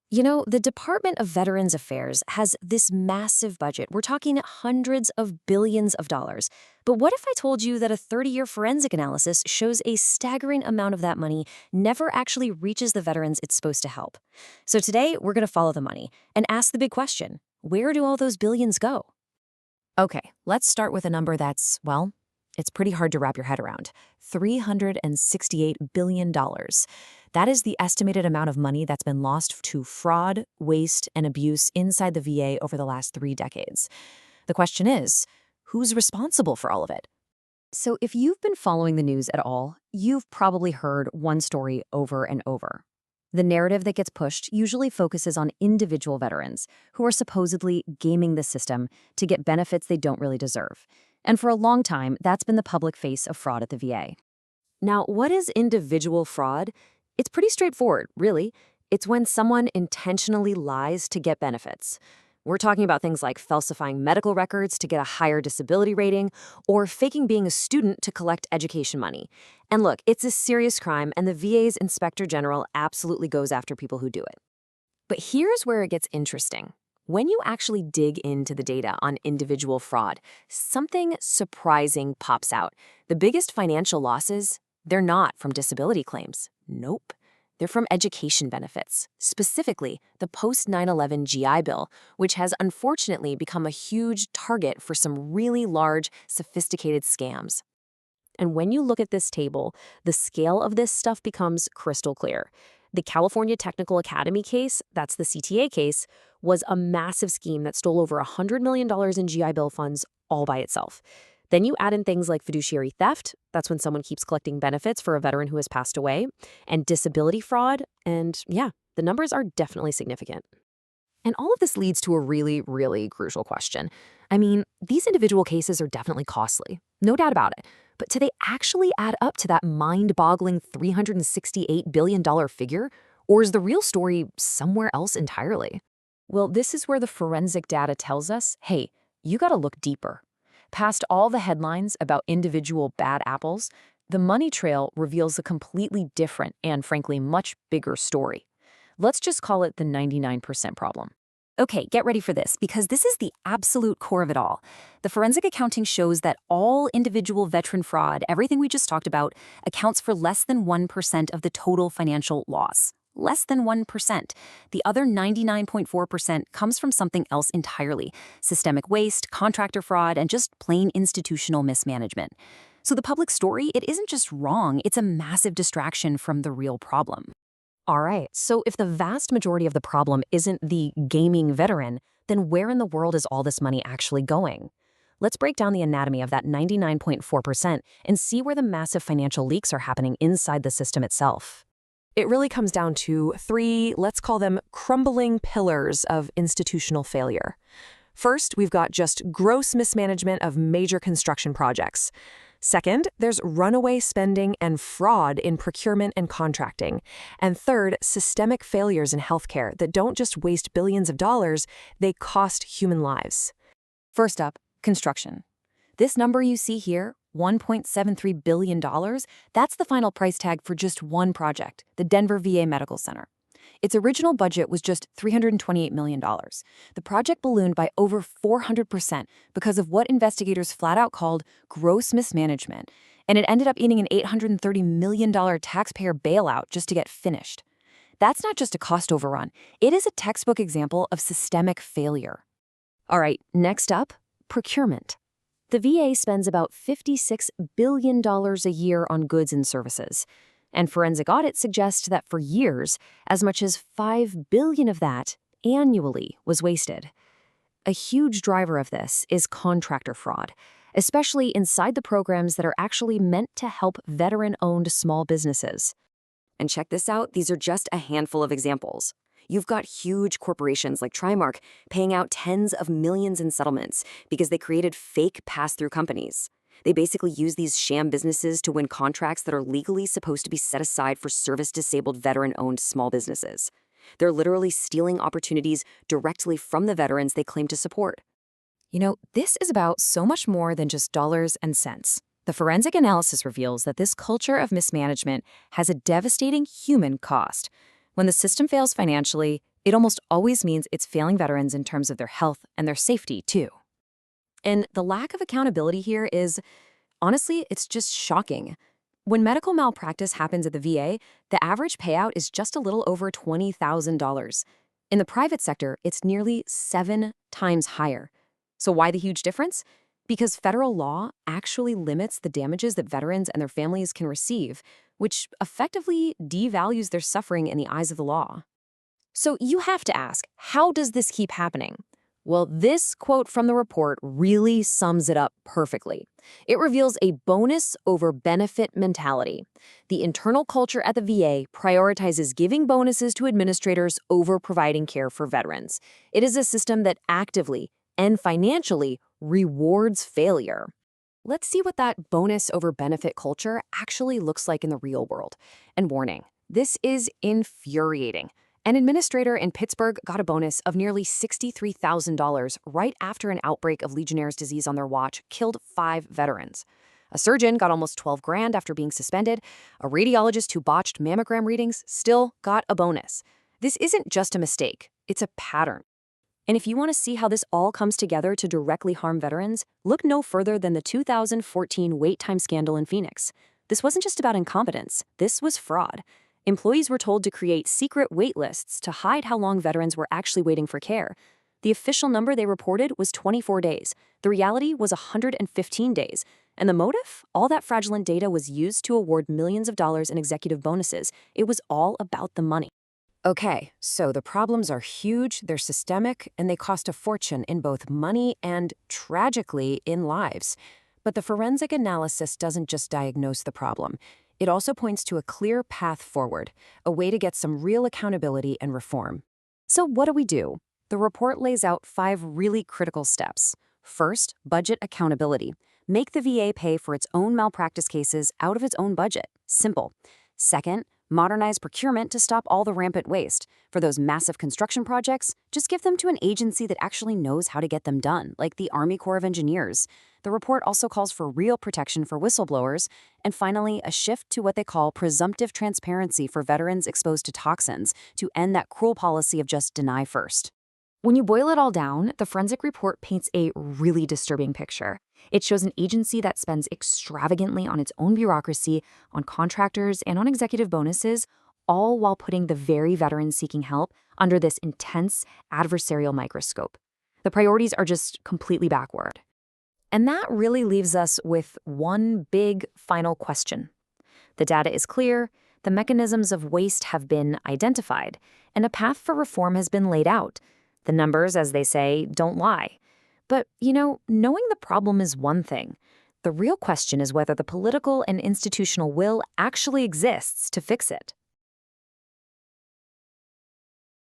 You know, the Department of Veterans Affairs has this massive budget. We're talking hundreds of billions of dollars. But what if I told you that a 30-year forensic analysis shows a staggering amount of that money never actually reaches the veterans it's supposed to help? So today, we're going to follow the money and ask the big question, where do all those billions go? Okay, let's start with a number that's, well, it's pretty hard to wrap your head around. $368 billion. That is the estimated amount of money that's been lost to fraud, waste, and abuse inside the VA over the last 3 decades. The question is, who's responsible for all of it? So if you've been following the news at all, you've probably heard one story over and over. The narrative that gets pushed usually focuses on individual veterans who are supposedly gaming the system to get benefits they don't really deserve. And for a long time, that's been the public face of fraud at the VA. Now, what is individual fraud? It's pretty straightforward, really. It's when someone intentionally lies to get benefits. We're talking about things like falsifying medical records to get a higher disability rating or faking being a student to collect education money. And look, it's a serious crime, and the VA's Inspector General absolutely goes after people who do it. But here's where it gets interesting. When you actually dig into the data on individual fraud, something surprising pops out. The biggest financial losses, they're not from disability claims. Nope. They're from education benefits, specifically the post-9/11 GI Bill, which has unfortunately become a huge target for some really large, sophisticated scams. And when you look at this table, the scale of this stuff becomes crystal clear. The California Technical Academy case, that's the CTA case, was a massive scheme that stole over $100 million in GI Bill funds all by itself. Then you add in things like fiduciary theft, that's when someone keeps collecting benefits for a veteran who has passed away, and disability fraud, and yeah, the numbers are definitely significant. And all of this leads to a really, really crucial question. I mean, these individual cases are definitely costly, no doubt about it, but do they actually add up to that mind-boggling $368 billion figure, or is the real story somewhere else entirely? Well, this is where the forensic data tells us, hey, you gotta look deeper. Past all the headlines about individual bad apples, the money trail reveals a completely different and, frankly, much bigger story. Let's just call it the 99% problem. Okay, get ready for this, because this is the absolute core of it all. The forensic accounting shows that all individual veteran fraud, everything we just talked about, accounts for less than 1% of the total financial loss. Less than 1%. The other 99.4% comes from something else entirely: systemic waste, contractor fraud, and just plain institutional mismanagement. So the public story, it isn't just wrong, it's a massive distraction from the real problem. All right, so if the vast majority of the problem isn't the gaming veteran, then where in the world is all this money actually going? Let's break down the anatomy of that 99.4% and see where the massive financial leaks are happening inside the system itself. It really comes down to 3, let's call them crumbling pillars of institutional failure. First, we've got just gross mismanagement of major construction projects. Second, there's runaway spending and fraud in procurement and contracting. And third, systemic failures in healthcare that don't just waste billions of dollars, they cost human lives. First up, construction. This number you see here, $1.73 billion, that's the final price tag for just one project, the Denver VA Medical Center. Its original budget was just $328 million. The project ballooned by over 400% because of what investigators flat out called gross mismanagement, and it ended up eating an $830 million taxpayer bailout just to get finished. That's not just a cost overrun. It is a textbook example of systemic failure. All right, next up, procurement. The VA spends about $56 billion a year on goods and services. And forensic audit suggests that for years, as much as $5 billion of that annually was wasted. A huge driver of this is contractor fraud, especially inside the programs that are actually meant to help veteran-owned small businesses. And check this out, these are just a handful of examples. You've got huge corporations like Trimark paying out tens of millions in settlements because they created fake pass-through companies. They basically use these sham businesses to win contracts that are legally supposed to be set aside for service-disabled veteran-owned small businesses. They're literally stealing opportunities directly from the veterans they claim to support. You know, this is about so much more than just dollars and cents. The forensic analysis reveals that this culture of mismanagement has a devastating human cost. When the system fails financially, It almost always means it's failing veterans in terms of their health and their safety, too. And the lack of accountability here is, honestly, it's just shocking. When medical malpractice happens at the VA, the average payout is just a little over $20,000. In the private sector, it's nearly 7 times higher. So why the huge difference? Because federal law actually limits the damages that veterans and their families can receive, which effectively devalues their suffering in the eyes of the law. So you have to ask, how does this keep happening? Well, this quote from the report really sums it up perfectly. It reveals a bonus over benefit mentality. The internal culture at the VA prioritizes giving bonuses to administrators over providing care for veterans. It is a system that actively and financially rewards failure. Let's see what that bonus over benefit culture actually looks like in the real world. And warning, this is infuriating. An administrator in Pittsburgh got a bonus of nearly $63,000 right after an outbreak of Legionnaires disease on their watch killed 5 veterans. A surgeon got almost $12,000 after being suspended. A radiologist who botched mammogram readings still got a bonus. This isn't just a mistake, it's a pattern. And if you want to see how this all comes together to directly harm veterans, look no further than the 2014 wait time scandal in Phoenix. This wasn't just about incompetence, this was fraud. Employees were told to create secret wait lists to hide how long veterans were actually waiting for care. The official number they reported was 24 days. The reality was 115 days. And the motive? All that fraudulent data was used to award millions of dollars in executive bonuses. It was all about the money. Okay, so the problems are huge, they're systemic, and they cost a fortune in both money and, tragically, in lives. But the forensic analysis doesn't just diagnose the problem. It also points to a clear path forward, a way to get some real accountability and reform. So what do? The report lays out 5 really critical steps. First, budget accountability. Make the VA pay for its own malpractice cases out of its own budget. Simple. Second, modernize procurement to stop all the rampant waste. For those massive construction projects, just give them to an agency that actually knows how to get them done, like the Army Corps of Engineers. The report also calls for real protection for whistleblowers, and finally, a shift to what they call presumptive transparency for veterans exposed to toxins to end that cruel policy of just deny first. When you boil it all down, the forensic report paints a really disturbing picture. It shows an agency that spends extravagantly on its own bureaucracy, on contractors, and on executive bonuses, all while putting the very veterans seeking help under this intense adversarial microscope. The priorities are just completely backward. And that really leaves us with one big final question. The data is clear, the mechanisms of waste have been identified, and a path for reform has been laid out. The numbers, as they say, don't lie. But, knowing the problem is one thing. The real question is whether the political and institutional will actually exists to fix it.